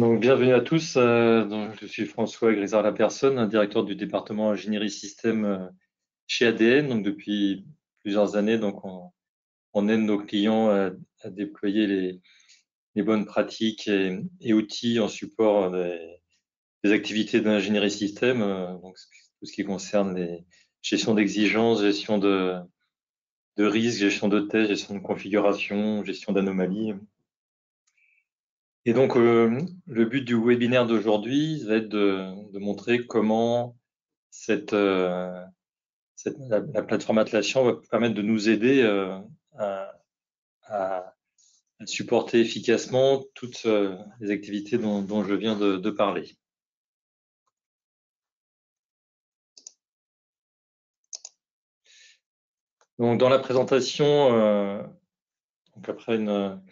Donc, bienvenue à tous. Donc, je suis François Grisard-Lapersonne, directeur du département ingénierie système chez ADN. Donc, depuis plusieurs années, donc on aide nos clients à déployer les bonnes pratiques et outils en support des activités d'ingénierie système. Donc, tout ce qui concerne les gestion d'exigences, gestion de risques, gestion de tests, gestion de configuration, gestion d'anomalies. Et donc, le but du webinaire d'aujourd'hui va être de montrer comment la plateforme Atlassian va permettre de nous aider à, à supporter efficacement toutes les activités dont je viens de parler. Donc, dans la présentation, donc après une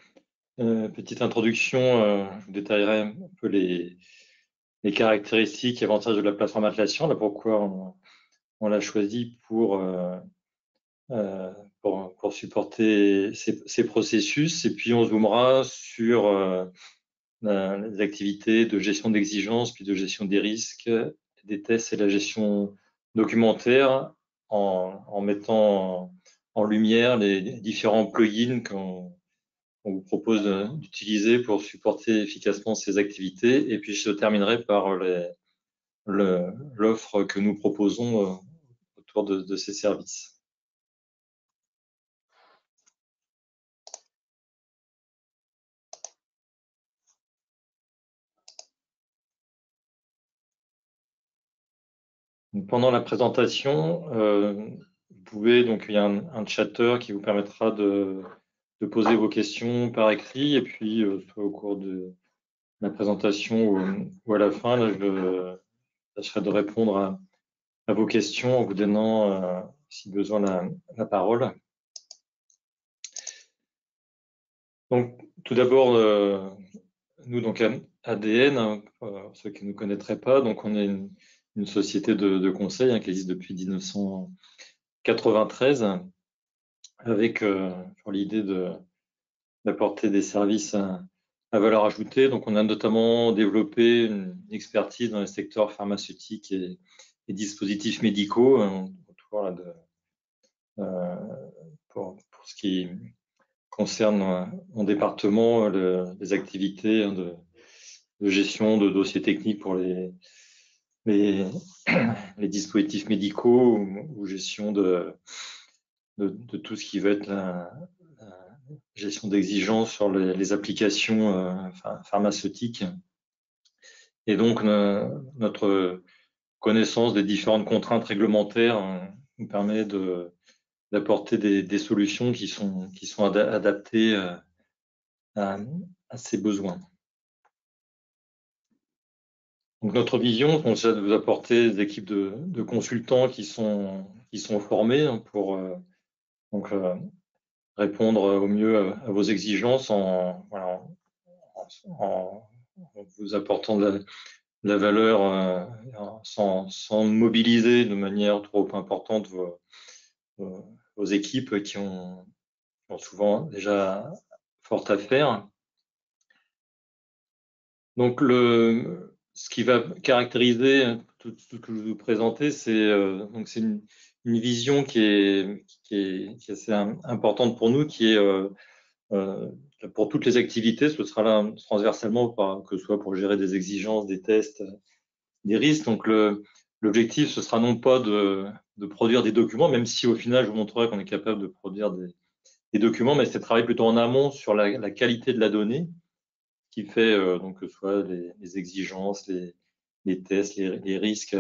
petite introduction, je vous détaillerai un peu les caractéristiques et avantages de la plateforme Atlassian, là pourquoi on l'a choisi pour supporter ces processus. Et puis, on zoomera sur les activités de gestion d'exigence, puis de gestion des risques, des tests et la gestion documentaire en mettant en lumière les différents plugins qu'on vous propose d'utiliser pour supporter efficacement ces activités. Et puis, je terminerai par l'offre que nous proposons autour de ces services. Pendant la présentation, vous pouvez, donc il y a un chatter qui vous permettra de poser vos questions par écrit, et puis soit au cours de la présentation ou à la fin, là, je tâcherai de répondre à vos questions en vous donnant, si besoin, la parole. Donc, tout d'abord, nous, donc ADN, ceux qui ne nous connaîtraient pas, donc on est une société de conseil qui existe depuis 1993, avec pour l'idée d'apporter des services à valeur ajoutée. Donc, on a notamment développé une expertise dans les secteurs pharmaceutiques et dispositifs médicaux autour là, pour ce qui concerne mon département, les activités de gestion de dossiers techniques pour les dispositifs médicaux ou gestion de tout ce qui va être la gestion d'exigences sur les applications pharmaceutiques. Et donc, notre connaissance des différentes contraintes réglementaires nous permet d'apporter des solutions qui sont adaptées à ces besoins. Donc, notre vision, c'est de vous apporter des équipes de consultants qui sont formés pour répondre au mieux à vos exigences en vous apportant de la valeur sans mobiliser de manière trop importante vos équipes qui ont souvent déjà fort à faire. Donc, ce qui va caractériser tout ce que je vais vous présenter, c'est une vision qui est assez importante pour nous, qui est pour toutes les activités, ce sera là transversalement, que ce soit pour gérer des exigences, des tests, des risques. Donc, l'objectif, ce sera non pas de produire des documents, même si au final, je vous montrerai qu'on est capable de produire des documents, mais c'est de travailler plutôt en amont sur la qualité de la donnée, qui fait donc que ce soit les exigences, les tests, les risques,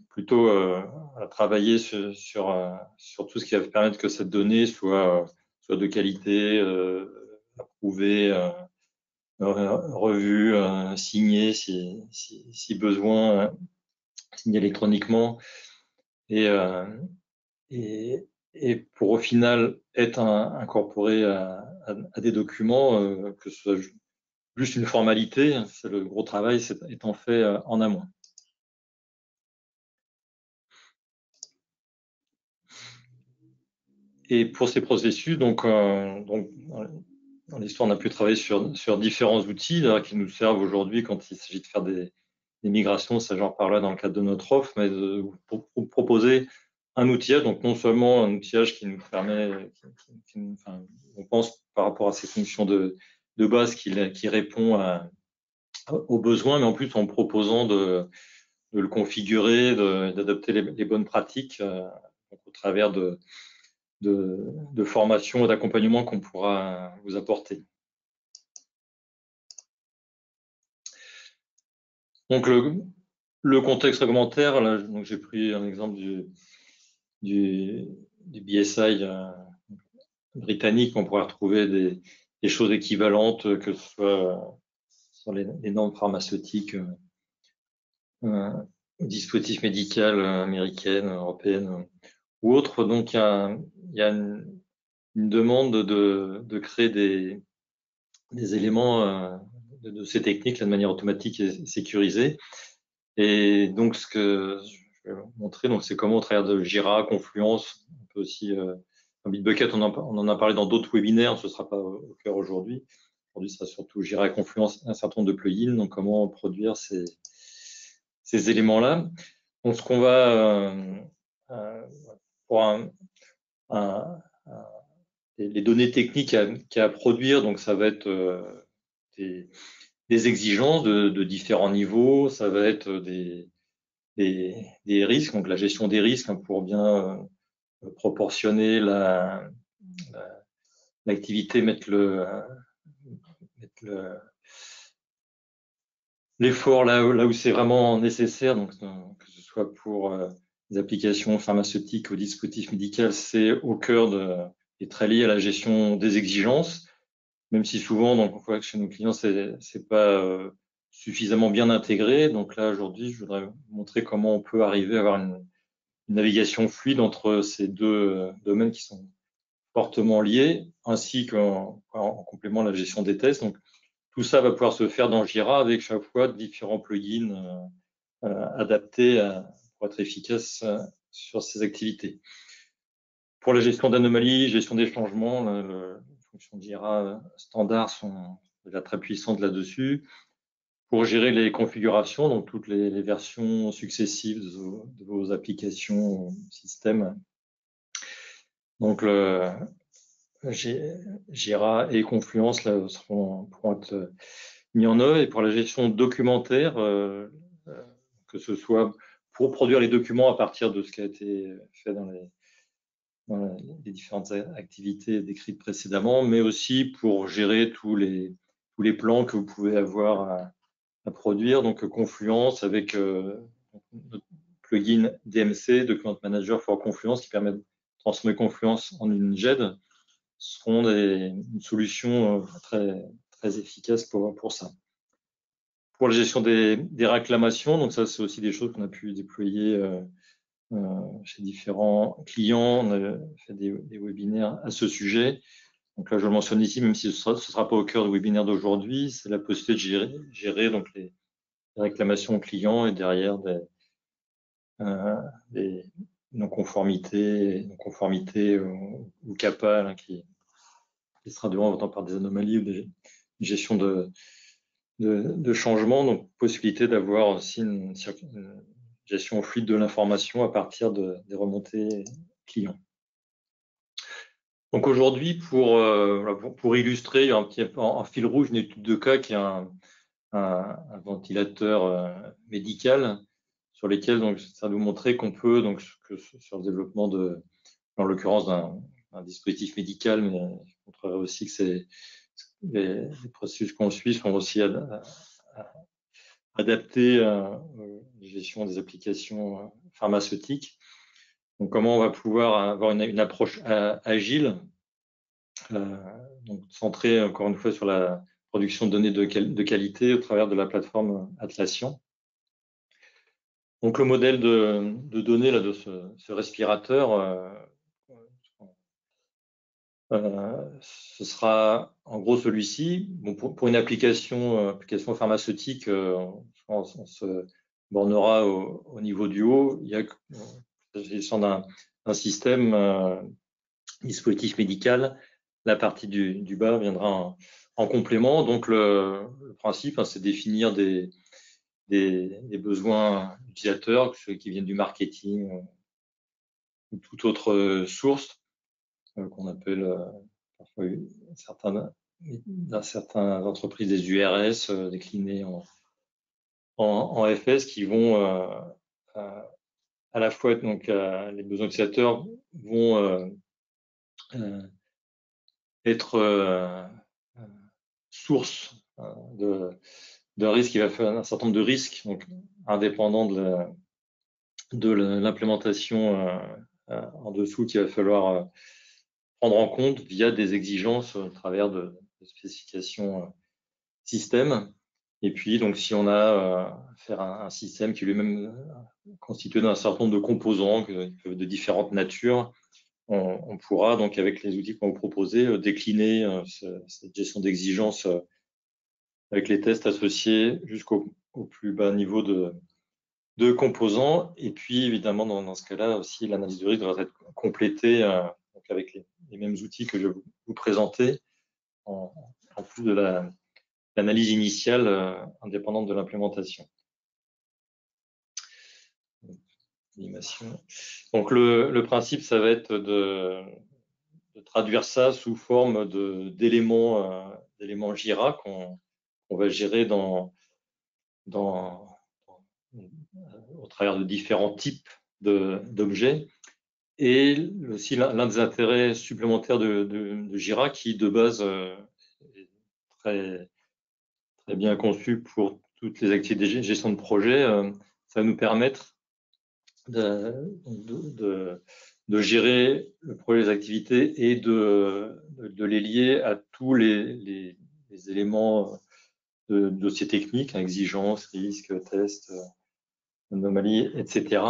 plutôt à travailler sur tout ce qui va permettre que cette donnée soit de qualité, approuvée, revue, signée si besoin, signée électroniquement, et pour au final être incorporé à des documents, que ce soit juste une formalité, c'est le gros travail étant fait en amont. Et pour ces processus, donc dans l'histoire, on a pu travailler sur différents outils là, qui nous servent aujourd'hui quand il s'agit de faire des migrations. Ça, j'en parlerai dans le cadre de notre offre, mais pour proposer un outillage, donc non seulement un outillage qui nous permet, enfin, on pense par rapport à ces fonctions de base qui répond aux besoins, mais en plus en proposant de le configurer, d'adapter les bonnes pratiques au travers de formations et d'accompagnement qu'on pourra vous apporter. Donc le contexte réglementaire, là, donc j'ai pris un exemple du BSI britannique. On pourrait retrouver des choses équivalentes, que ce soit sur les normes pharmaceutiques, dispositifs médicaux américaines, européennes ou autres. Donc il y a une demande de créer des éléments de ces techniques là, de manière automatique et sécurisée. Et donc ce que je vais vous montrer, donc c'est comment au travers de Jira, Confluence, on peut aussi Bitbucket, on en a parlé dans d'autres webinaires, ce ne sera pas au cœur aujourd'hui. Aujourd'hui, ce sera surtout Jira et Confluence, un certain nombre de plugins, donc comment produire ces éléments-là. Donc, ce qu'on va, pour les données techniques à produire, donc ça va être des exigences de différents niveaux, ça va être des risques, donc la gestion des risques pour bien proportionner l'activité, mettre l'effort là où c'est vraiment nécessaire, donc que ce soit pour les applications pharmaceutiques ou dispositifs médicaux, c'est au cœur et très lié à la gestion des exigences, même si souvent, donc, on voit que chez nos clients, c'est pas suffisamment bien intégré. Donc là, aujourd'hui, je voudrais vous montrer comment on peut arriver à avoir une navigation fluide entre ces deux domaines qui sont fortement liés, ainsi qu'en complément la gestion des tests. Donc, tout ça va pouvoir se faire dans Jira avec chaque fois différents plugins adaptés pour être efficace sur ces activités. Pour la gestion d'anomalies, gestion des changements, les fonctions Jira standards sont déjà très puissantes là-dessus. Pour gérer les configurations, donc toutes les versions successives de vos applications, systèmes. Donc, Jira et Confluence là, pourront être mis en œuvre. Et pour la gestion documentaire, que ce soit pour produire les documents à partir de ce qui a été fait dans les différentes activités décrites précédemment, mais aussi pour gérer tous les plans que vous pouvez avoir à produire. Donc Confluence avec notre plugin DMC, Document Manager for Confluence, qui permet de transmettre Confluence en une GED, seront une solution très efficace pour ça. Pour la gestion des réclamations, donc ça c'est aussi des choses qu'on a pu déployer chez différents clients. On a fait des webinaires à ce sujet. Donc là, je le mentionne ici, même si ce sera pas au cœur du webinaire d'aujourd'hui, c'est la possibilité de gérer donc les réclamations clients et derrière des non-conformités ou CAPA qui se traduiront autant par des anomalies ou des gestions de changements. Donc, possibilité d'avoir aussi une gestion fluide de l'information à partir des remontées clients. Donc aujourd'hui, pour illustrer, il y a un petit en fil rouge une étude de cas qui est un ventilateur médical sur lesquels donc ça va vous montrer qu'on peut donc sur le développement en l'occurrence d'un dispositif médical, mais je montrerai aussi que les processus qu'on suit sont aussi adaptés à la gestion des applications pharmaceutiques. Donc comment on va pouvoir avoir une approche agile, donc centrée encore une fois sur la production de données de qualité au travers de la plateforme Atlassian. Donc le modèle de données là, de ce respirateur, ce sera en gros celui-ci. Bon, pour une application pharmaceutique, on se bornera au niveau du haut. Il y a s'agissant d'un système dispositif médical, la partie du bas viendra en complément. Donc, le principe, c'est définir des besoins utilisateurs, ceux qui viennent du marketing ou toute autre source qu'on appelle parfois dans certaines entreprises des URS déclinés en FS qui vont à la fois donc les besoins utilisateurs vont être source de risques. Il va faire un certain nombre de risques, donc indépendants de l'implémentation en dessous qu'il va falloir prendre en compte via des exigences au travers de spécifications système. Et puis, donc, si on a faire un système qui est lui-même constitué d'un certain nombre de composants de différentes natures, on pourra, donc, avec les outils qu'on va vous proposer, décliner cette gestion d'exigence avec les tests associés jusqu'au plus bas niveau de composants. Et puis, évidemment, dans ce cas-là aussi, l'analyse de risque doit être complétée donc avec les mêmes outils que je vais vous présenter, en plus de l'analyse initiale indépendante de l'implémentation. Donc, le principe, ça va être de traduire ça sous forme d'éléments Jira qu'on va gérer au travers de différents types d'objets. Et aussi l'un des intérêts supplémentaires de Jira, qui de base est très bien conçu pour toutes les activités de gestion de projet, ça va nous permettre de gérer le projet des activités et de les lier à tous les éléments de dossier technique, exigences, risques, tests, anomalies, etc.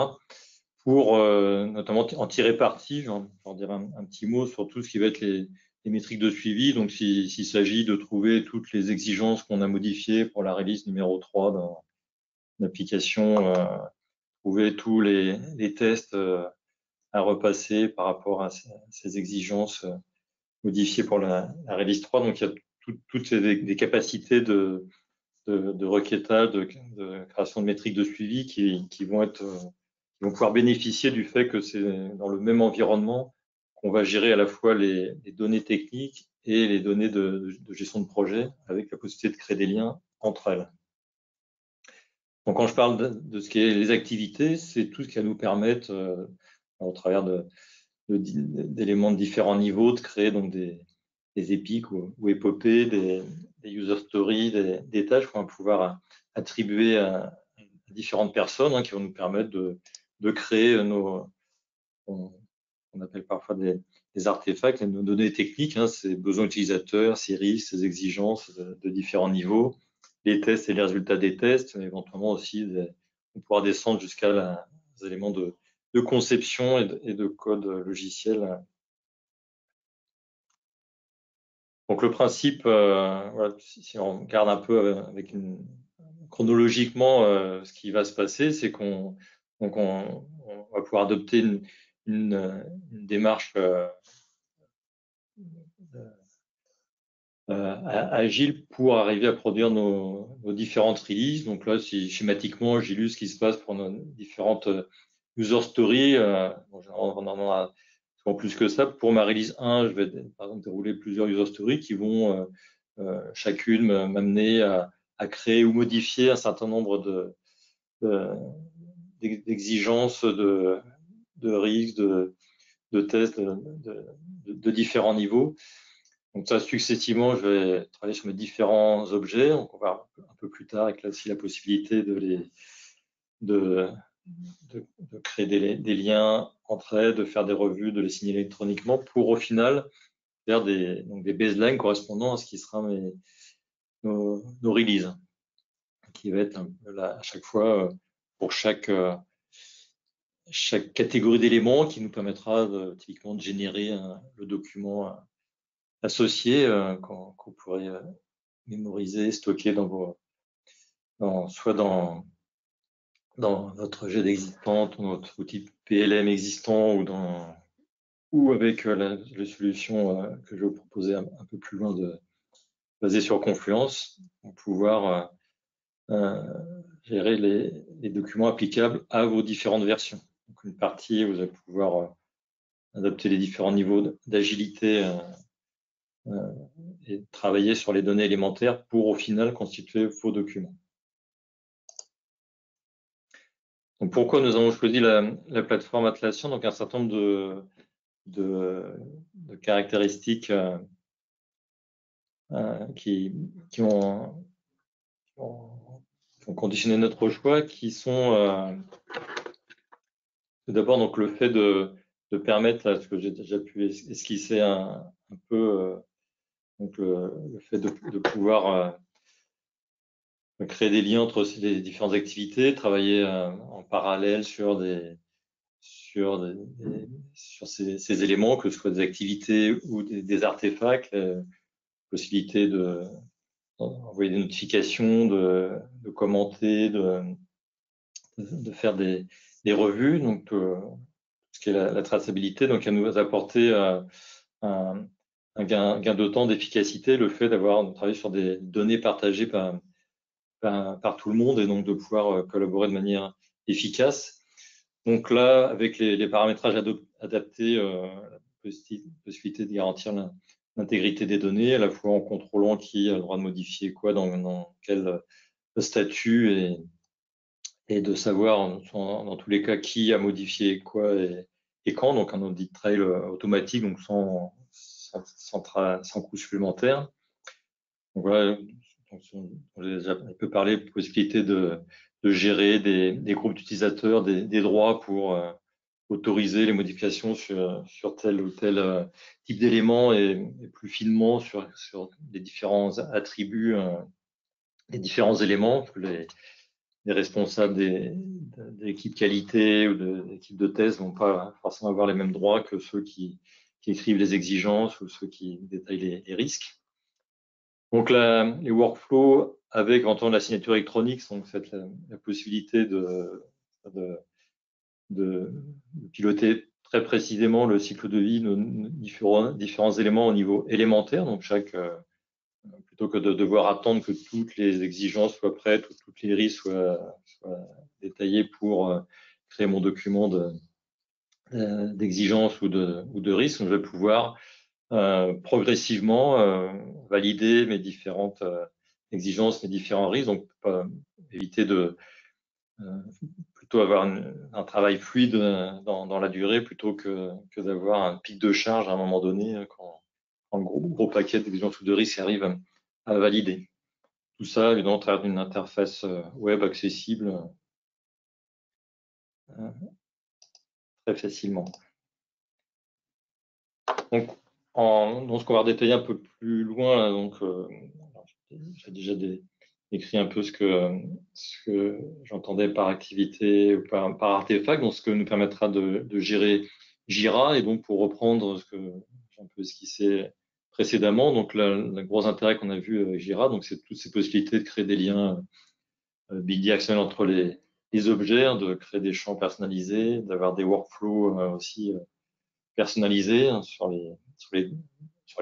pour notamment en tirer parti, j'en dirai un petit mot sur tout ce qui va être les métriques de suivi. Donc, s'il s'agit de trouver toutes les exigences qu'on a modifiées pour la release numéro 3 dans l'application, trouver tous les tests à repasser par rapport à ces exigences modifiées pour la release 3. Donc, il y a toutes des capacités de requêtage, de création de métriques de suivi qui vont pouvoir bénéficier du fait que c'est dans le même environnement qu'on va gérer à la fois les données techniques et les données de gestion de projet, avec la possibilité de créer des liens entre elles. Donc, quand je parle de ce qui est les activités, c'est tout ce qui va nous permettre, au travers d'éléments de différents niveaux, de créer donc des épiques ou épopées, des user stories, des tâches qu'on va pouvoir attribuer à différentes personnes, qui vont nous permettre de créer on appelle parfois des artefacts, nos données techniques, ces besoins utilisateurs, ces risques, ces exigences de différents niveaux, les tests et les résultats des tests, mais éventuellement aussi on pourra descendre jusqu'à les éléments de conception et de code logiciel. Donc le principe, voilà, si on regarde un peu avec chronologiquement ce qui va se passer, c'est qu'on va pouvoir adopter une démarche agile pour arriver à produire nos différentes releases. Donc là, si schématiquement, j'illustre ce qui se passe pour nos différentes user stories. Bon, on en a souvent plus que ça. Pour ma release 1, je vais par exemple dérouler plusieurs user stories qui vont chacune m'amener à créer ou modifier un certain nombre d'exigences, de risques, de tests de différents niveaux. Donc ça, successivement, je vais travailler sur mes différents objets. Donc on va un peu plus tard avec aussi la possibilité de créer des liens entre elles, de faire des revues, de les signer électroniquement pour au final faire des baselines correspondant à ce qui sera nos releases, qui va être là, à chaque fois pour chaque catégorie d'éléments, qui nous permettra typiquement de générer le document associé qu'on pourrait mémoriser, stocker soit dans notre GED existante, notre outil PLM existant, ou avec les solutions que je vais vous proposer un peu plus loin, basées sur Confluence, pour pouvoir gérer les documents applicables à vos différentes versions. Donc, une partie, vous allez pouvoir adapter les différents niveaux d'agilité et travailler sur les données élémentaires pour, au final, constituer vos documents. Donc, pourquoi nous avons choisi la plateforme Atlassian? Donc, un certain nombre de caractéristiques qui ont conditionné notre choix, qui sont tout d'abord donc le fait de permettre, là, ce que j'ai déjà pu esquisser un peu, donc le fait de pouvoir créer des liens entre les différentes activités, travailler en parallèle sur ces éléments, que ce soit des activités ou des artefacts, possibilité d'envoyer des notifications, de commenter, de faire des revues, donc ce qui est la traçabilité. Donc, elle nous a apporté un gain de temps, d'efficacité, le fait d'avoir travaillé sur des données partagées par tout le monde et donc de pouvoir collaborer de manière efficace. Donc là, avec les paramétrages adaptés, la possibilité de garantir l'intégrité des données, à la fois en contrôlant qui a le droit de modifier quoi, dans quel statut, et de savoir dans tous les cas qui a modifié quoi et quand, donc un audit trail automatique, donc sans coût supplémentaire. Donc voilà, on a déjà un peu parlé de possibilité de gérer des groupes d'utilisateurs, des droits pour autoriser les modifications sur tel ou tel type d'éléments et plus finement sur les différents attributs, les différents éléments que les responsables des équipes qualité ou de l'équipe de test vont pas forcément avoir les mêmes droits que ceux qui écrivent les exigences ou ceux qui détaillent les risques. Donc les workflows avec en la signature électronique, donc la possibilité de piloter très précisément le cycle de vie de différents éléments au niveau élémentaire. Donc plutôt que de devoir attendre que toutes les exigences soient prêtes ou toutes les risques soient détaillées pour créer mon document d'exigence ou de risque, je vais pouvoir progressivement valider mes différentes exigences, mes différents risques, donc éviter de plutôt avoir un travail fluide dans la durée plutôt que d'avoir un pic de charge à un moment donné quand le gros paquet d'exigences ou de risques arrive à valider. Tout ça, évidemment, à travers une interface web accessible très facilement. Donc, ce qu'on va détailler un peu plus loin, là, donc, j'ai déjà écrit un peu ce que j'entendais par activité ou par artefact, donc ce que nous permettra de gérer Jira. Et donc, pour reprendre ce que j'ai un peu esquissé précédemment, donc le gros intérêt qu'on a vu avec Jira, donc c'est toutes ces possibilités de créer des liens bidirectionnels entre les objets, de créer des champs personnalisés, d'avoir des workflows aussi personnalisés sur les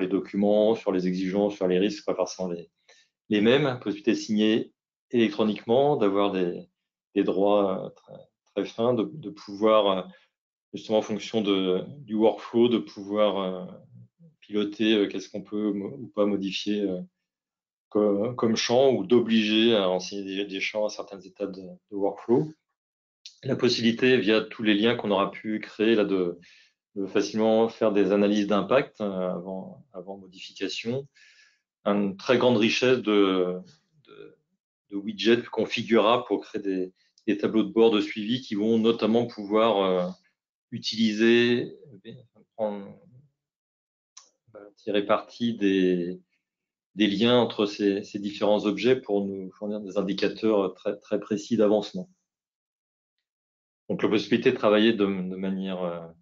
documents, sur les exigences, sur les risques, pas forcément les mêmes, possibilité de signer électroniquement, d'avoir des droits très, très fins, de pouvoir, justement en fonction du workflow, de pouvoir piloter qu'est-ce qu'on peut ou pas modifier comme champ, ou d'obliger à enseigner des champs à certaines étapes de workflow. La possibilité, via tous les liens qu'on aura pu créer, là, de facilement faire des analyses d'impact avant modification. Une très grande richesse de widgets configurables pour créer des tableaux de bord de suivi qui vont notamment pouvoir utiliser, tirer parti des liens entre ces différents objets pour nous fournir des indicateurs très, très précis d'avancement. Donc, la possibilité de travailler de manière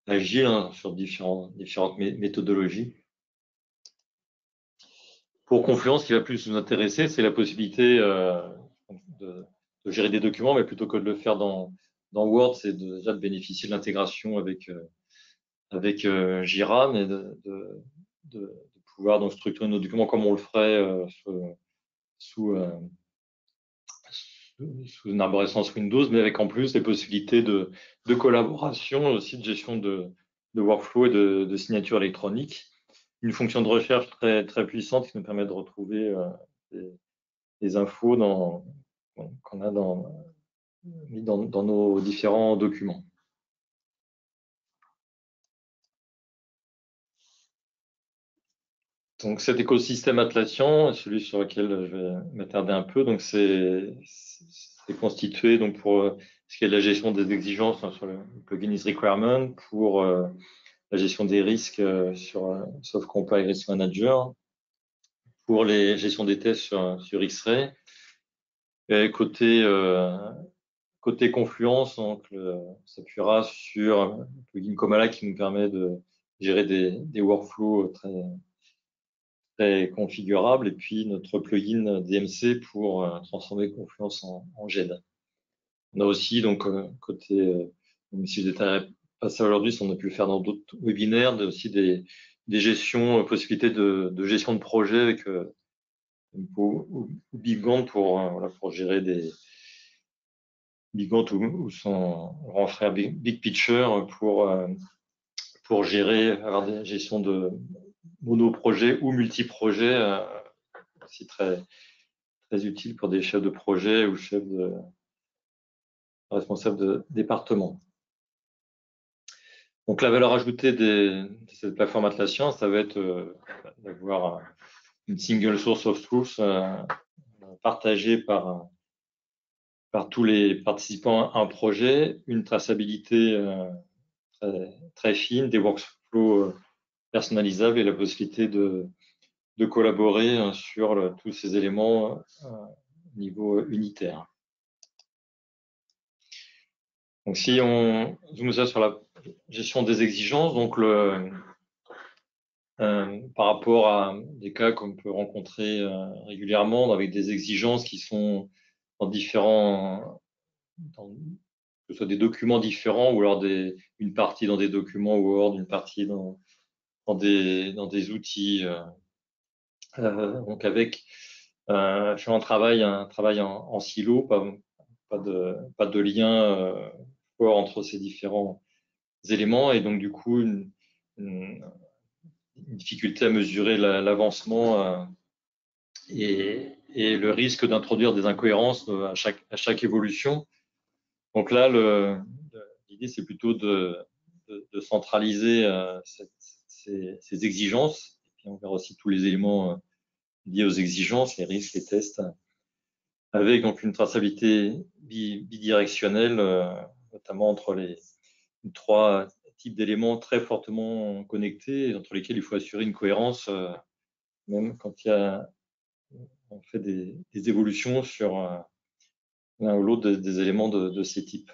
agile sur différentes méthodologies. Pour Confluence, ce qui va plus nous intéresser, c'est la possibilité de gérer des documents, mais plutôt que de le faire dans Word, c'est déjà de bénéficier de l'intégration avec avec Jira, mais de pouvoir donc structurer nos documents comme on le ferait sous une arborescence Windows, mais avec en plus les possibilités de collaboration, aussi de gestion de workflow et de signature électronique. Une fonction de recherche très, très puissante qui nous permet de retrouver les infos qu'on a mis dans nos différents documents. Donc cet écosystème Atlassian, celui sur lequel je vais m'attarder un peu, donc c'est constitué donc pour ce qui est de la gestion des exigences sur le plugin is requirement, pour la gestion des risques sur Soft Comply Risk Manager, pour les gestions des tests sur X-Ray. Et côté Confluence, donc s'appuiera sur le plugin Komala qui nous permet de gérer des workflows très configurables, et puis notre plugin DMC pour transformer Confluence en GED. On a aussi donc côté, même si je détaillerai pas ça aujourd'hui, on a pu le faire dans d'autres webinaires, aussi des gestions, possibilités de gestion de projet avec BigQuant pour gérer des BigQuant ou son grand frère Big Picture pour gérer, avoir des gestions de mono-projets ou multi-projets, aussi très, très utile pour des chefs de projet ou chefs responsables de département. Donc la valeur ajoutée de cette plateforme Atlassian, ça va être d'avoir une single source of truth partagée par tous les participants à un projet, une traçabilité très, très fine, des workflows personnalisables et la possibilité de collaborer sur tous ces éléments au niveau unitaire. Donc si on zoome ça sur la gestion des exigences, donc par rapport à des cas qu'on peut rencontrer régulièrement avec des exigences qui sont dans différents, que ce soit des documents différents ou alors une partie dans des documents Word, une partie dans des outils. Donc avec je fais un travail en silo, pas de lien fort entre ces différents éléments, et donc du coup une difficulté à mesurer l'avancement et le risque d'introduire des incohérences à chaque évolution. Donc là, l'idée, c'est plutôt de centraliser ces exigences. Et puis on verra aussi tous les éléments liés aux exigences, les risques, les tests, avec donc une traçabilité bidirectionnelle, notamment entre les 3 types d'éléments très fortement connectés, entre lesquels il faut assurer une cohérence, même quand on fait des évolutions sur l'un ou l'autre des éléments de ces types.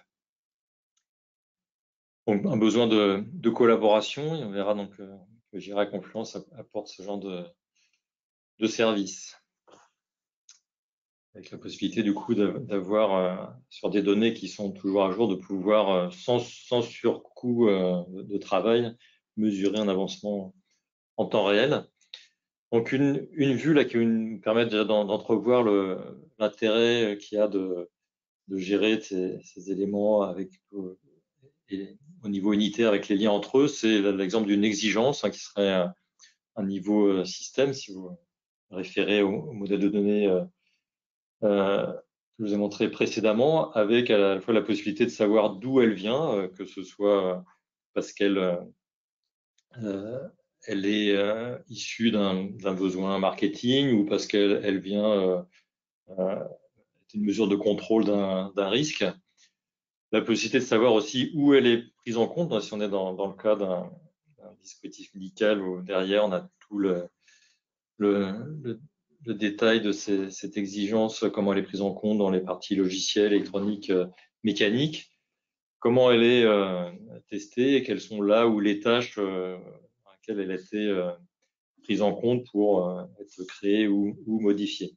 Donc un besoin de collaboration, et on verra donc que Jira Confluence apporte ce genre de service, avec la possibilité du coup d'avoir sur des données qui sont toujours à jour, de pouvoir sans surcoût de travail mesurer un avancement en temps réel. Donc une vue là qui nous permet d'entrevoir l'intérêt qu'il y a de gérer ces éléments avec au niveau unitaire avec les liens entre eux. C'est l'exemple d'une exigence qui serait un niveau système, si vous référez au modèle de données que je vous ai montré précédemment, avec à la fois la possibilité de savoir d'où elle vient, que ce soit parce qu'elle elle est issue d'un besoin marketing ou parce qu'elle vient une mesure de contrôle d'un risque. La possibilité de savoir aussi où elle est prise en compte, si on est dans le cas d'un dispositif médical où derrière on a tout le détail de cette exigence, comment elle est prise en compte dans les parties logicielles, électroniques, mécaniques, comment elle est testée et quelles sont là où les tâches dans lesquelles elle a été prise en compte pour être créée ou modifiée.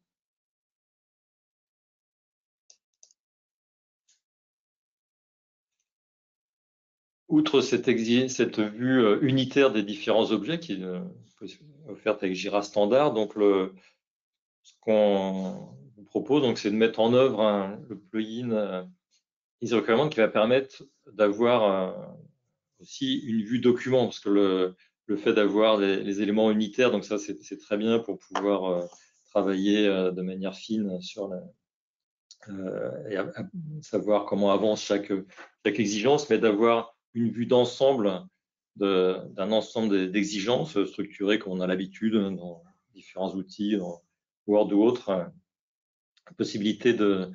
outre cette vue unitaire des différents objets qui est offerte avec Jira Standard, donc ce qu'on vous propose, donc, c'est de mettre en œuvre le plugin Easy Requirement qui va permettre d'avoir aussi une vue document, parce que le fait d'avoir les éléments unitaires, donc ça c'est très bien pour pouvoir travailler de manière fine sur et savoir comment avance chaque exigence, mais d'avoir une vue d'ensemble d'un ensemble d'exigences structurées comme on a l'habitude dans différents outils, dans Word ou autres, la possibilité de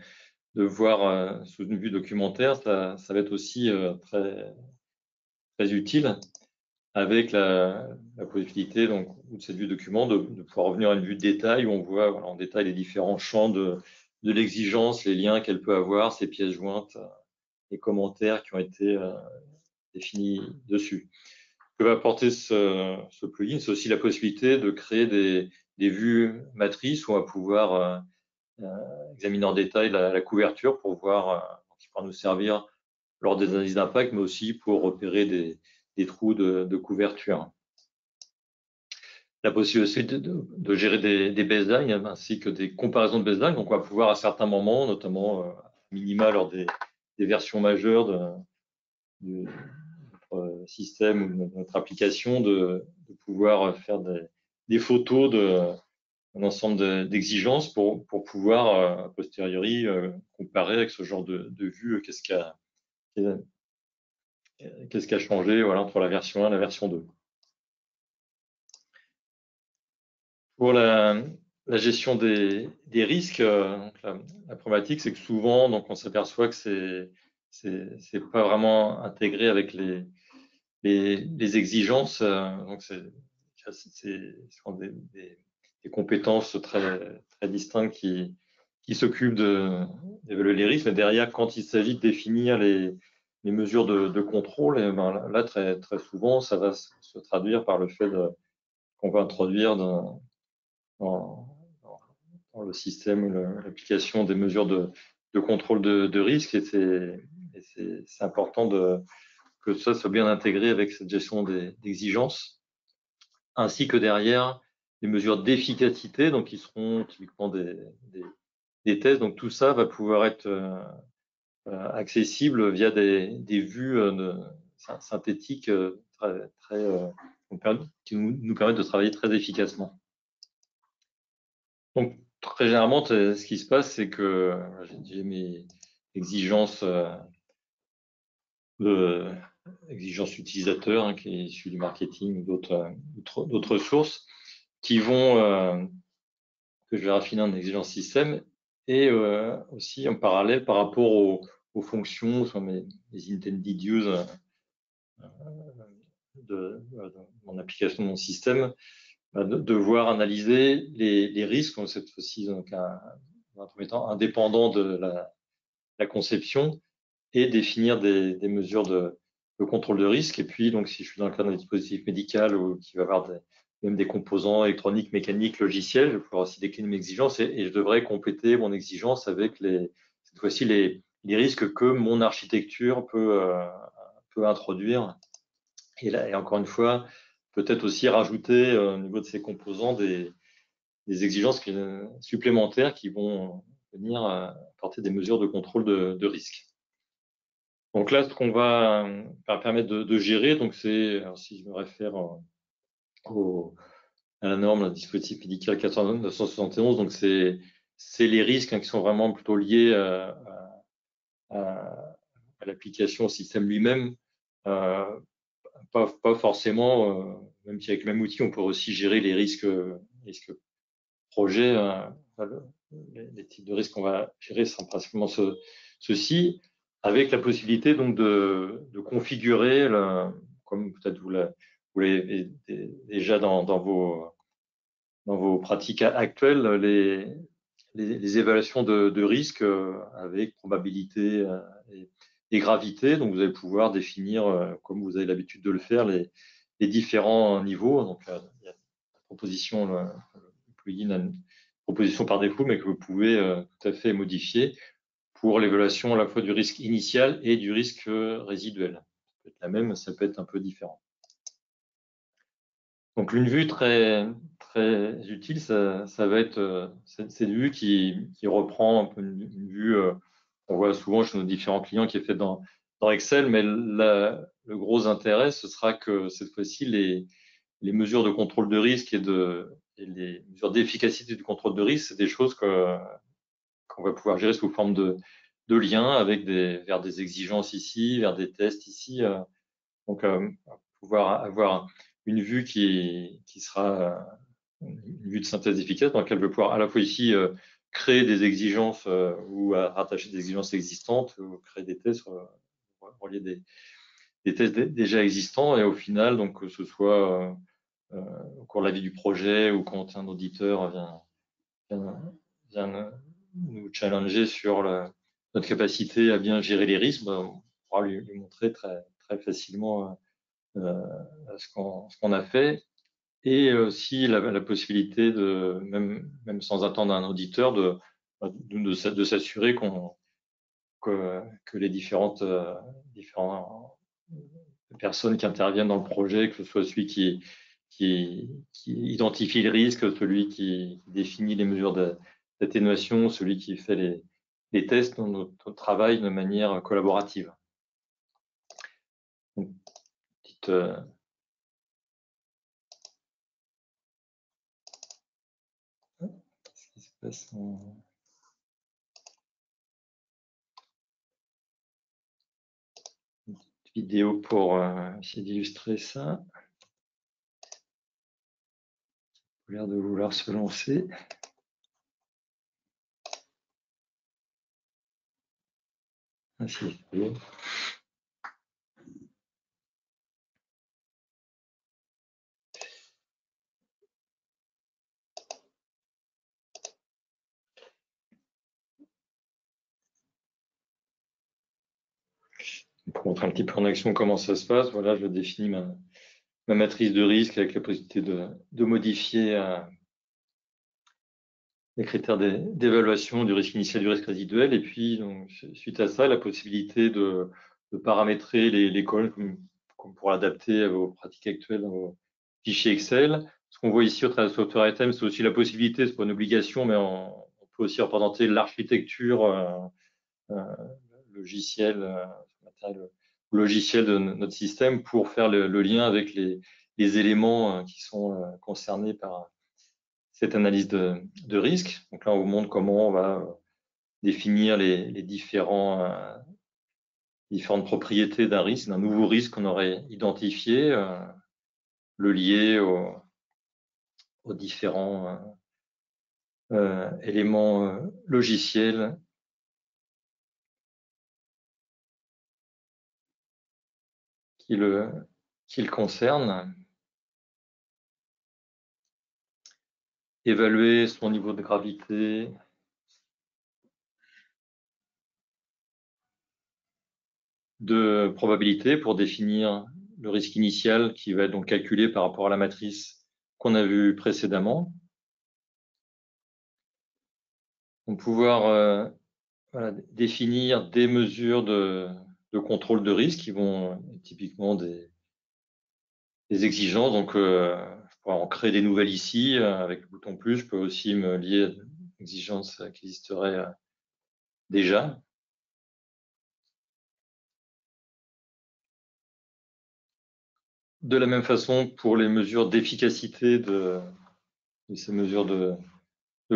voir sous une vue documentaire, ça va être aussi très utile, avec la possibilité donc de cette vue document de pouvoir revenir à une vue de détail où on voit voilà, en détail les différents champs de l'exigence, les liens qu'elle peut avoir, ses pièces jointes, les commentaires qui ont été définis dessus. Ce que va apporter ce plugin, c'est aussi la possibilité de créer des vues matrices où on va pouvoir examiner en détail la couverture pour voir, qui pourra nous servir lors des analyses d'impact, mais aussi pour repérer des trous de couverture. La possibilité de gérer des baselines ainsi que des comparaisons de baselines. Donc, on va pouvoir à certains moments, notamment minima lors des versions majeures de notre système ou de notre application, de pouvoir faire des photos d'un ensemble d'exigences pour pouvoir, a posteriori, comparer avec ce genre de vue qu'est-ce qui a changé voilà, entre la version 1 et la version 2. Pour la gestion des risques, donc la problématique, c'est que souvent, donc, on s'aperçoit que c'est pas vraiment intégré avec les exigences. Donc, ce sont des compétences très distinctes qui s'occupent d'évaluer les risques. Mais derrière, quand il s'agit de définir les mesures de contrôle, et ben là, très souvent, ça va se traduire par le fait qu'on va introduire dans le système, l'application des mesures de contrôle de risque, et c'est important que ça soit bien intégré avec cette gestion d'exigences, ainsi que derrière les mesures d'efficacité, donc qui seront typiquement des tests. Donc tout ça va pouvoir être accessible via des vues synthétiques qui nous permettent de travailler très efficacement. Donc, très généralement, ce qui se passe, c'est que j'ai mes exigences utilisateurs, qui est issu du marketing ou d'autres sources, qui vont que je vais raffiner en exigence système, et aussi en parallèle par rapport aux fonctions, soit mes intended use de mon application de mon système, de devoir analyser les risques, cette fois-ci donc dans un premier temps indépendant de la conception, et définir des mesures de contrôle de risque. Et puis, donc, si je suis dans le cadre d'un dispositif médical ou qui va avoir même des composants électroniques, mécaniques, logiciels, je vais pouvoir aussi décliner mes exigences, et je devrais compléter mon exigence avec cette fois-ci les risques que mon architecture peut introduire. Et là, et encore une fois, peut-être aussi rajouter au niveau de ces composants des exigences supplémentaires qui vont venir apporter des mesures de contrôle de risque. Donc là, ce qu'on va permettre de gérer, donc c'est, si je me réfère à la norme, le dispositif médical 971, donc c'est les risques qui sont vraiment plutôt liés à l'application, au système lui-même. Pas forcément, même si avec le même outil, on peut aussi gérer les risques projets. Les types de risques qu'on va gérer sont principalement ceux-ci, avec la possibilité donc de configurer, comme peut-être vous l'avez déjà dans vos pratiques actuelles, les évaluations de risque avec probabilité et gravité. Donc vous allez pouvoir définir, comme vous avez l'habitude de le faire, les différents niveaux. Donc il y a la proposition, le plugin a une proposition par défaut, mais que vous pouvez tout à fait modifier pour l'évaluation à la fois du risque initial et du risque résiduel. peut être la même, mais ça peut être un peu différent. Donc une vue très utile, ça va être cette vue qui reprend un peu une vue qu'on voit souvent chez nos différents clients qui est faite dans Excel, mais le gros intérêt, ce sera que cette fois-ci, les mesures de contrôle de risque et les mesures d'efficacité du contrôle de risque, c'est des choses qu'on va pouvoir gérer sous forme de liens avec vers des exigences ici, vers des tests ici. Donc, pouvoir avoir une vue qui sera une vue de synthèse efficace dans laquelle je vais pouvoir à la fois ici créer des exigences ou rattacher des exigences existantes ou créer des tests, relier des tests déjà existants et au final, donc que ce soit au cours de la vie du projet ou quand un auditeur vient nous challenger sur notre capacité à bien gérer les risques, on pourra lui montrer très facilement ce qu'on a fait. Et aussi la possibilité de, même sans attendre un auditeur, de s'assurer que les différentes personnes qui interviennent dans le projet, que ce soit celui qui identifie le risque, celui qui définit les mesures d'atténuation, celui qui fait les tests, notre travail de manière collaborative. Donc, petite qu'est-ce qui se passe une petite vidéo pour essayer d'illustrer ça. Il a l'air de vouloir se lancer. Ah, si, pour montrer un petit peu en action comment ça se passe, voilà, je définis ma matrice de risque avec la possibilité de modifier les critères d'évaluation du risque initial, du risque résiduel, et puis donc, suite à ça, la possibilité de paramétrer les colonnes comme pour l'adapter aux pratiques actuelles dans vos fichiers Excel. Ce qu'on voit ici au travers de Software Item, c'est aussi la possibilité, c'est pas une obligation, mais on peut aussi représenter l'architecture logiciel de notre système pour faire le lien avec les éléments qui sont concernés par cette analyse de risque. Donc là, on vous montre comment on va définir les différentes propriétés d'un risque, d'un nouveau risque qu'on aurait identifié, le lier aux différents éléments logiciels qui le concernent. Évaluer son niveau de gravité, de probabilité pour définir le risque initial qui va être donc calculé par rapport à la matrice qu'on a vue précédemment. On va pouvoir voilà, définir des mesures de contrôle de risque qui vont typiquement des exigences. Donc, je pourrais en créer des nouvelles ici avec le bouton plus. Je peux aussi me lier à des exigences qui existeraient déjà. De la même façon, pour les mesures d'efficacité de ces mesures de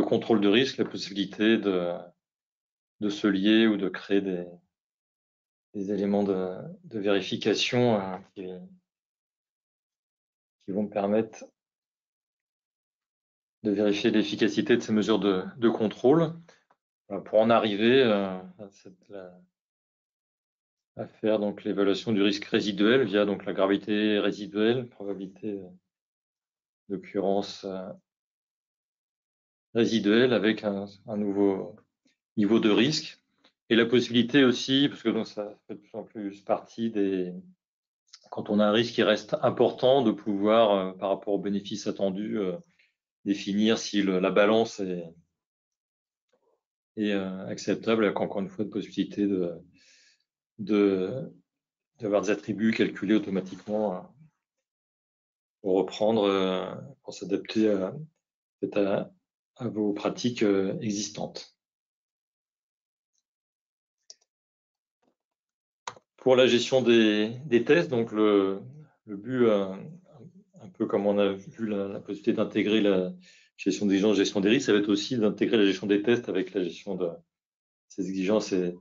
contrôle de risque, la possibilité de se lier ou de créer des éléments de vérification qui vont me permettre de vérifier l'efficacité de ces mesures de contrôle. Pour en arriver à faire donc l'évaluation du risque résiduel via donc la gravité résiduelle, probabilité d'occurrence résiduelle avec un nouveau niveau de risque et la possibilité aussi, parce que donc ça fait de plus en plus partie quand on a un risque qui reste important, de pouvoir par rapport aux bénéfices attendus définir si la balance est acceptable, avec encore une fois une possibilité de d'avoir des attributs calculés automatiquement pour reprendre, pour s'adapter à vos pratiques existantes. Pour la gestion des tests, donc le but, un peu comme on a vu la possibilité d'intégrer la gestion des exigences, gestion des risques, ça va être aussi d'intégrer la gestion des tests avec la gestion de ces exigences et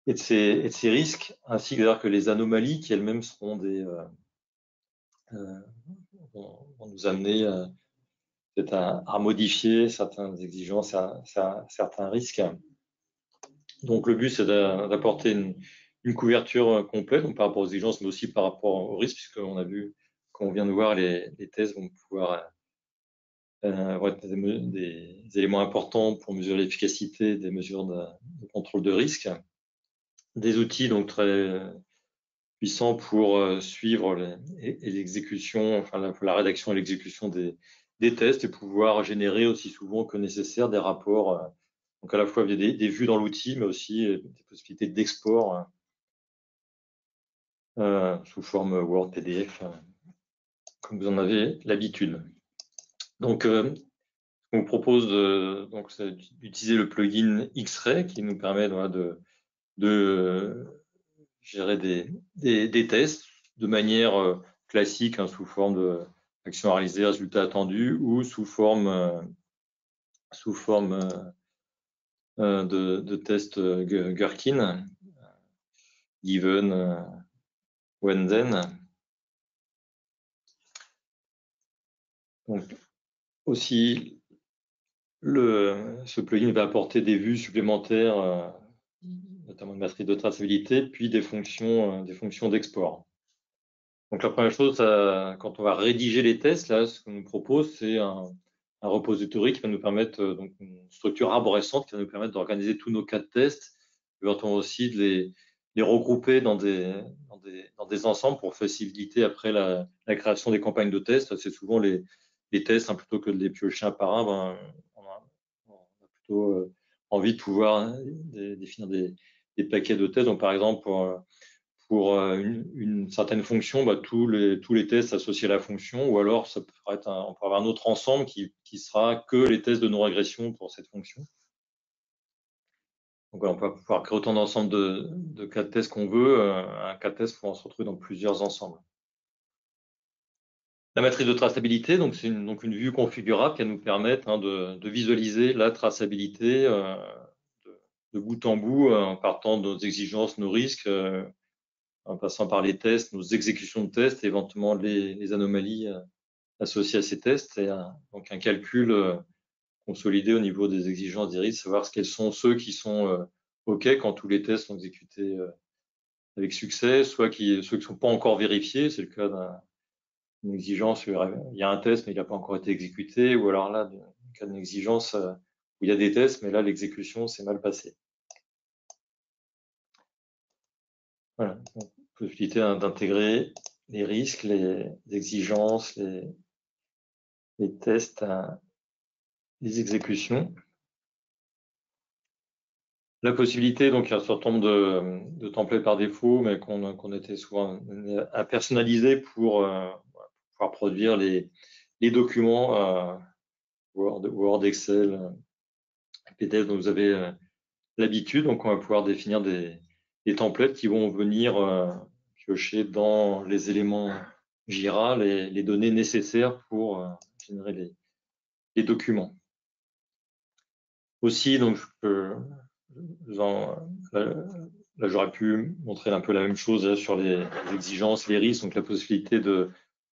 de ces risques, ainsi que les anomalies qui elles-mêmes seront vont nous amener peut-être à modifier certaines exigences, certains risques. Donc le but, c'est d'apporter une couverture complète, donc par rapport aux exigences, mais aussi par rapport aux risques, puisqu'on a vu, quand on vient de voir, les tests vont pouvoir être des éléments importants pour mesurer l'efficacité des mesures de contrôle de risque. Des outils donc très puissants pour suivre l'exécution, enfin la rédaction et l'exécution des tests et pouvoir générer aussi souvent que nécessaire des rapports, donc à la fois via des vues dans l'outil, mais aussi des possibilités d'export sous forme Word, PDF, comme vous en avez l'habitude. Donc, on vous propose d'utiliser le plugin X-Ray qui nous permet de gérer des tests de manière classique, sous forme d'action réalisée, résultat attendu, ou sous forme de test Gherkin, given, when then. Donc, aussi, ce plugin va apporter des vues supplémentaires, notamment une matrice de traçabilité, puis des fonctions d'export. Donc la première chose, quand on va rédiger les tests, là, ce qu'on nous propose, c'est un repository qui va nous permettre, donc une structure arborescente qui va nous permettre d'organiser tous nos cas de tests, éventuellement aussi de les regrouper dans des ensembles pour faciliter après la création des campagnes de tests. C'est souvent les tests, plutôt que de les piocher un par un, on a plutôt envie de pouvoir définir des paquets de tests. Donc par exemple, pour une certaine fonction, tous les tests associés à la fonction, ou alors ça peut être on peut avoir un autre ensemble qui sera que les tests de non-régression pour cette fonction. Donc on peut pouvoir créer autant d'ensembles de cas de tests qu'on veut. Un cas de test peut se retrouver dans plusieurs ensembles. La matrice de traçabilité, donc c'est une vue configurable qui va nous permettre de visualiser la traçabilité de bout en bout, en partant de nos exigences, nos risques, en passant par les tests, nos exécutions de tests, et éventuellement les anomalies associées à ces tests, et donc un calcul consolidé au niveau des exigences des risques, savoir quels sont ceux qui sont OK quand tous les tests sont exécutés avec succès, soit ceux qui ne sont pas encore vérifiés, c'est le cas d'une exigence, il y a un test mais il n'a pas encore été exécuté, ou alors là, le cas d'une exigence où il y a des tests mais là l'exécution s'est mal passée. Voilà, donc, possibilité d'intégrer les risques, les exigences, les tests, les exécutions. La possibilité, donc il y a un certain nombre de templates par défaut, mais qu'on était souvent à personnaliser pour pouvoir produire les documents Word, Excel, PDF dont vous avez l'habitude. Donc on va pouvoir définir des templates qui vont venir piocher dans les éléments Jira les données nécessaires pour générer les documents. Aussi, donc là, j'aurais pu montrer un peu la même chose là, sur les exigences, les risques, donc la possibilité de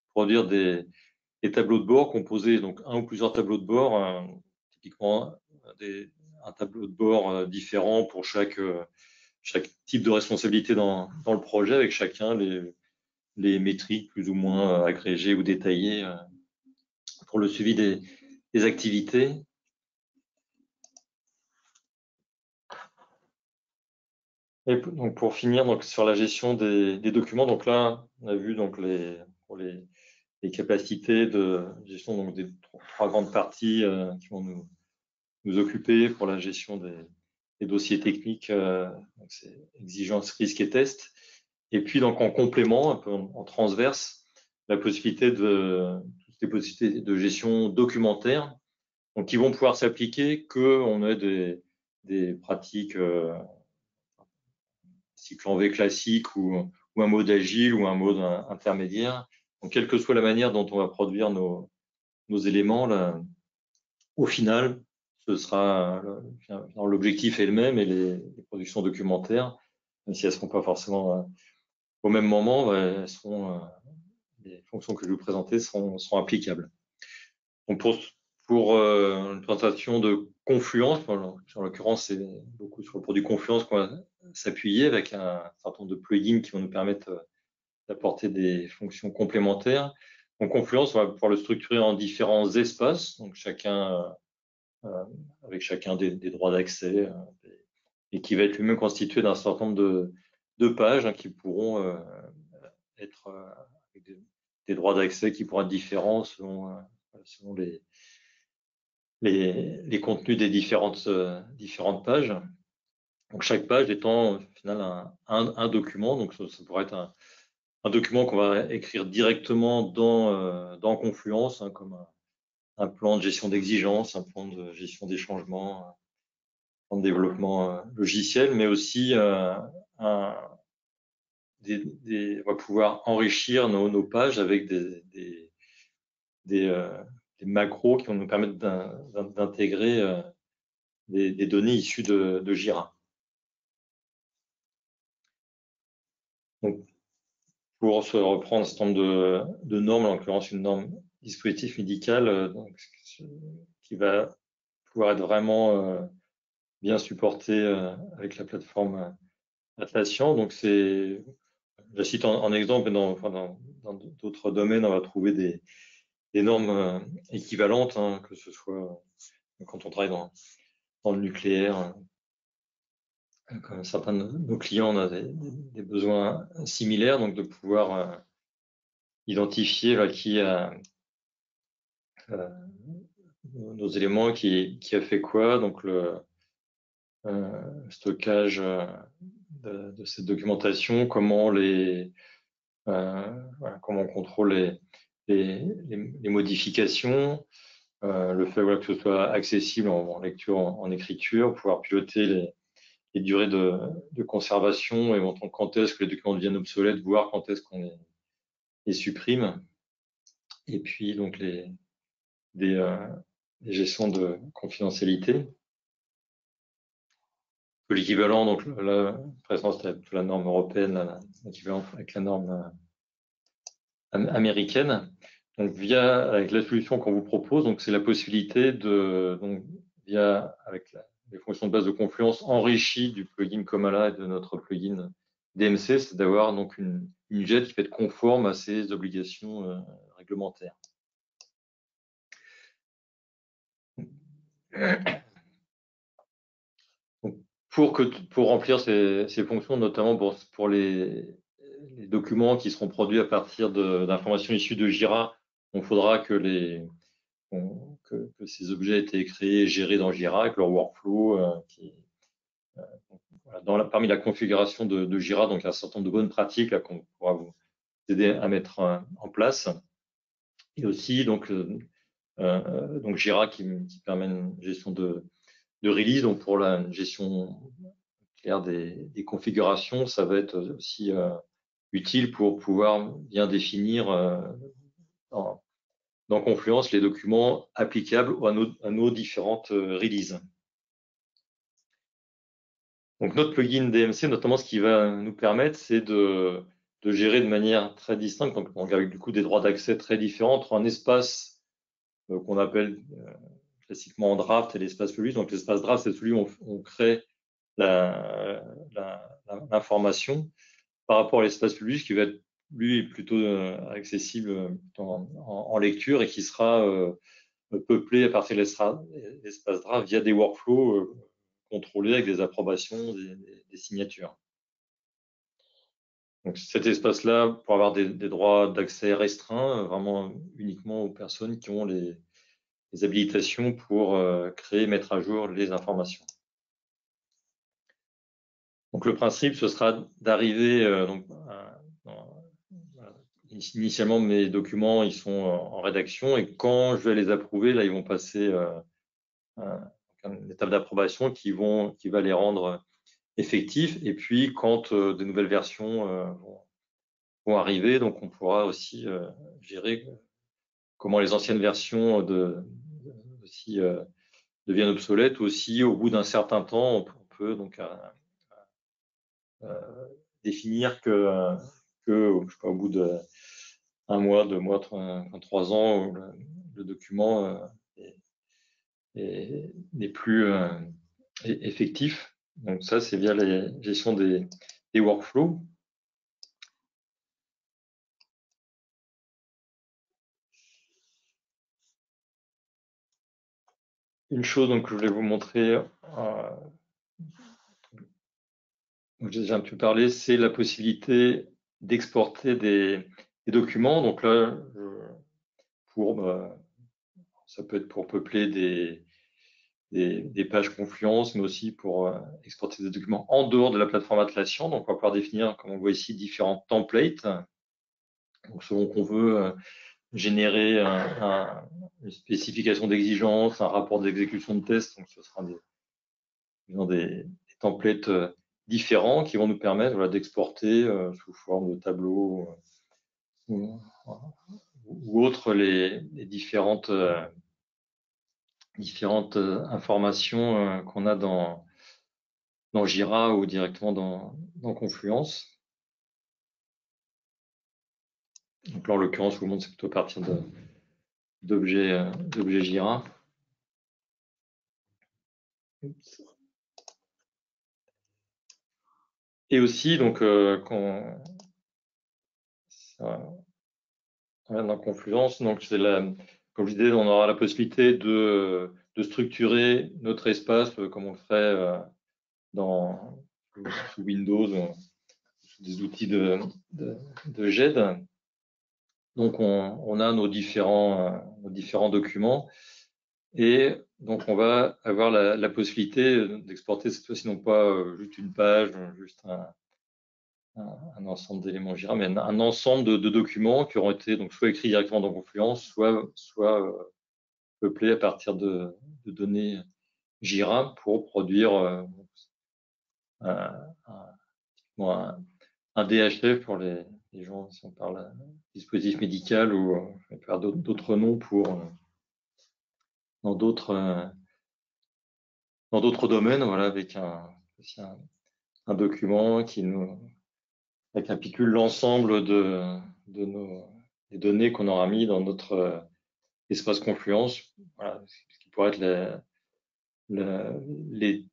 produire des tableaux de bord composés, donc un ou plusieurs tableaux de bord, typiquement un tableau de bord différent pour chaque type de responsabilité dans le projet, avec chacun les métriques plus ou moins agrégées ou détaillées pour le suivi des activités. Et donc pour finir, donc sur la gestion des documents, donc là on a vu donc pour les capacités de gestion, donc des trois grandes parties qui vont nous occuper pour la gestion des dossiers techniques, donc c'est exigences, risques et tests. Et puis donc en complément, un peu en transverse, la possibilité toutes les possibilités de gestion documentaire, donc qui vont pouvoir s'appliquer qu'on ait des pratiques cycle en V classique ou un mode agile ou un mode intermédiaire. Donc quelle que soit la manière dont on va produire nos éléments, là, au final, ce sera l'objectif est le même et les productions documentaires, même si elles ne seront pas forcément au même moment, elles seront, les fonctions que je vais vous présenter seront applicables. Donc pour une présentation de Confluence, en l'occurrence, c'est beaucoup sur le produit Confluence qu'on va s'appuyer avec un certain nombre de plugins qui vont nous permettre d'apporter des fonctions complémentaires. Donc Confluence, on va pouvoir le structurer en différents espaces, donc chacun avec chacun des droits d'accès et qui va être lui-même constitué d'un certain nombre de pages qui pourront être avec des droits d'accès qui pourront être différents selon les contenus des différentes pages. Donc chaque page étant au final un document, donc ça pourrait être un document qu'on va écrire directement dans Confluence, comme un plan de gestion d'exigence, un plan de gestion des changements, un plan de développement logiciel, mais aussi on va pouvoir enrichir nos pages avec des macros qui vont nous permettre d'intégrer des données issues de Jira. Donc, pour se reprendre un certain nombre de normes, en l'occurrence une norme dispositif médical, donc, qui va pouvoir être vraiment bien supporté avec la plateforme Atlassian. Donc, je la cite en exemple, mais dans d'autres domaines, on va trouver des normes équivalentes, que ce soit quand on travaille dans le nucléaire. Comme certains de nos clients, on a des besoins similaires, donc de pouvoir identifier qui a nos éléments, qui a fait quoi, donc le stockage de cette documentation, comment comment on contrôle les modifications, le fait que ce soit accessible en lecture, en écriture, pouvoir piloter les durées de conservation et montrer quand est-ce que les documents deviennent obsolètes, voir quand est-ce qu'on les supprime. Et puis donc des gestions de confidentialité. L'équivalent, donc la présence de la norme européenne, l'équivalent avec la norme américaine. Donc avec la solution qu'on vous propose, donc c'est la possibilité avec les fonctions de base de Confluence enrichies du plugin Comala et de notre plugin DMC, c'est d'avoir donc une jet qui peut être conforme à ces obligations réglementaires. Pour remplir ces fonctions, notamment pour les documents qui seront produits à partir d'informations issues de Jira, il faudra que ces objets aient été créés et gérés dans Jira avec leur workflow. Parmi la configuration de Jira, donc il y a un certain nombre de bonnes pratiques qu'on pourra vous aider à mettre en place. Et aussi donc Jira qui permet une gestion de release, donc pour la gestion claire des configurations, ça va être aussi utile pour pouvoir bien définir dans Confluence les documents applicables à nos différentes releases. Donc notre plugin DMC, notamment, ce qui va nous permettre, c'est de gérer de manière très distincte, donc avec du coup des droits d'accès très différents entre un espace qu'on appelle classiquement en draft et l'espace public. Donc l'espace draft, c'est celui où on crée l'information par rapport à l'espace public qui va être lui plutôt accessible en lecture et qui sera peuplé à partir de l'espace draft via des workflows contrôlés avec des approbations, des signatures. Donc cet espace-là, pour avoir des droits d'accès restreints, vraiment uniquement aux personnes qui ont les habilitations pour créer et mettre à jour les informations. Donc le principe, ce sera d'arriver initialement, mes documents, ils sont en rédaction, et quand je vais les approuver, là, ils vont passer une étape d'approbation qui va les rendre effectifs. Et puis, quand de nouvelles versions vont arriver, donc on pourra aussi gérer comment les anciennes versions aussi deviennent obsolètes. Aussi, au bout d'un certain temps, on peut donc définir que je sais pas, au bout d'un mois, 2 mois, 3 ans, où le document n'est plus effectif. Donc ça, c'est via la gestion des workflows. Une chose donc, que je voulais vous montrer, j'ai déjà un peu parlé, c'est la possibilité d'exporter des documents. Donc là, ça peut être pour peupler des pages Confluence, mais aussi pour exporter des documents en dehors de la plateforme Atlassian. Donc, on va pouvoir définir, comme on voit ici, différents templates. Donc, selon qu'on veut générer une spécification d'exigence, un rapport d'exécution de test, donc ce sera des templates différents qui vont nous permettre d'exporter sous forme de tableau ou autres les différentes informations qu'on a dans Jira ou directement dans Confluence. Donc là, en l'occurrence, je vous montre, c'est plutôt à partir d'objets Jira. Et aussi, donc, quand dans Confluence, donc comme je disais, on aura la possibilité de structurer notre espace comme on le ferait sous Windows, sous des outils de GED. Donc, on a nos différents documents, et donc on va avoir la possibilité d'exporter cette fois-ci non pas juste une page, juste un ensemble d'éléments Jira, mais un ensemble de documents qui auront été donc soit écrits directement dans Confluence, soit peuplés à partir de données Jira pour produire un DHF pour les gens, si on parle dispositif médical, ou je vais faire d'autres noms dans d'autres domaines, voilà, avec aussi un document avec un picule l'ensemble des données qu'on aura mis dans notre espace Confluence, voilà, ce qui pourrait être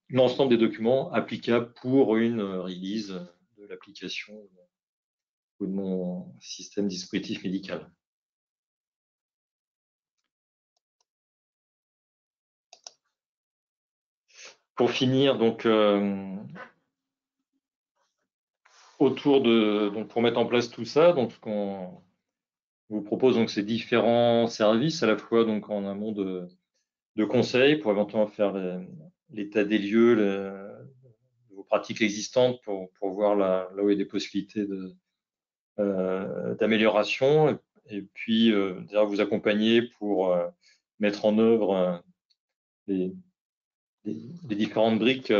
l'ensemble des documents applicables pour une release de l'application ou de mon système dispositif médical. Pour finir, donc, pour mettre en place tout ça, donc ce qu'on vous propose, donc, ces différents services, à la fois donc en amont de conseils pour éventuellement faire l'état des lieux, vos pratiques existantes pour voir là où il y a des possibilités d'amélioration, et puis vous accompagner pour mettre en œuvre les différentes briques,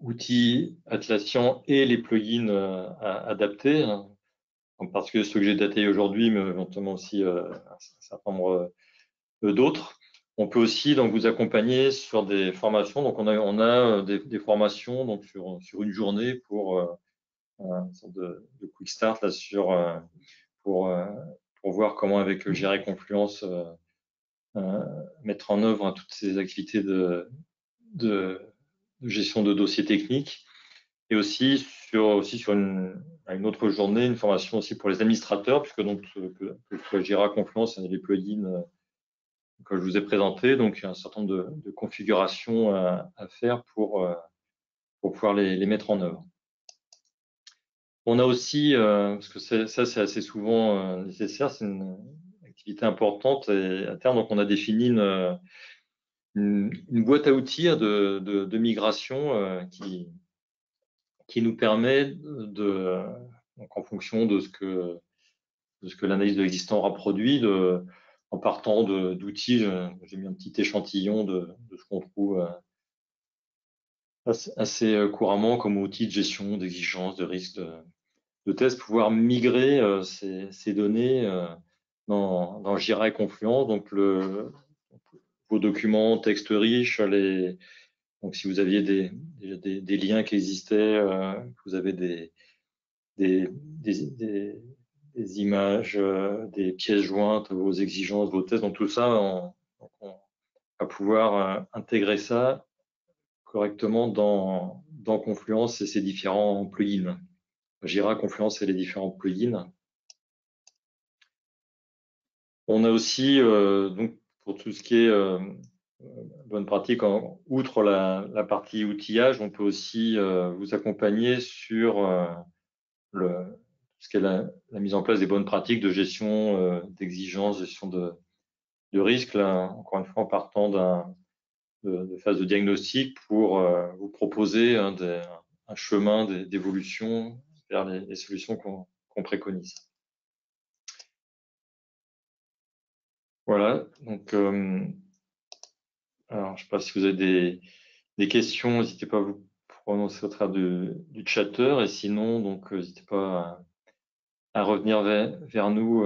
outils Atlassian et les plugins adaptés, hein, parce que ceux que j'ai détaillés aujourd'hui, mais éventuellement aussi un certain nombre d'autres. On peut aussi donc vous accompagner sur des formations. Donc on a des formations donc sur une journée pour une sorte de quick start là pour voir comment, avec Jira Confluence, mettre en œuvre toutes ces activités de gestion de dossiers techniques. Et aussi sur une autre journée, une formation aussi pour les administrateurs, puisque donc que ce soit Jira Confluence et les plugins que je vous ai présenté, donc il y a un certain nombre de configurations à faire pour pouvoir les mettre en œuvre. On a aussi, parce que ça c'est assez souvent nécessaire, c'est une activité importante et à terme, donc on a défini une boîte à outils de migration qui nous permet donc en fonction de ce que l'analyse de l'existant aura produit, en partant d'outils. J'ai mis un petit échantillon de ce qu'on trouve assez couramment comme outil de gestion d'exigences, de risques, de tests, pouvoir migrer ces données dans Jira et Confluence. Donc, vos documents, textes riches, donc si vous aviez des liens qui existaient, vous avez des images, des pièces jointes, vos exigences, vos tests, donc tout ça, on va pouvoir intégrer ça correctement dans Confluence et ses différents plugins. Jira, Confluence et les différents plugins. On a aussi, donc, pour tout ce qui est bonne pratique, outre la partie outillage, on peut aussi vous accompagner sur ce qu'est la mise en place des bonnes pratiques de gestion d'exigences, gestion de risques, là, encore une fois, en partant de phase de diagnostic pour vous proposer un chemin d'évolution vers les solutions qu'on préconise. Voilà, donc alors je ne sais pas si vous avez des questions, n'hésitez pas à vous prononcer au travers du chatter, et sinon, donc n'hésitez pas à revenir vers nous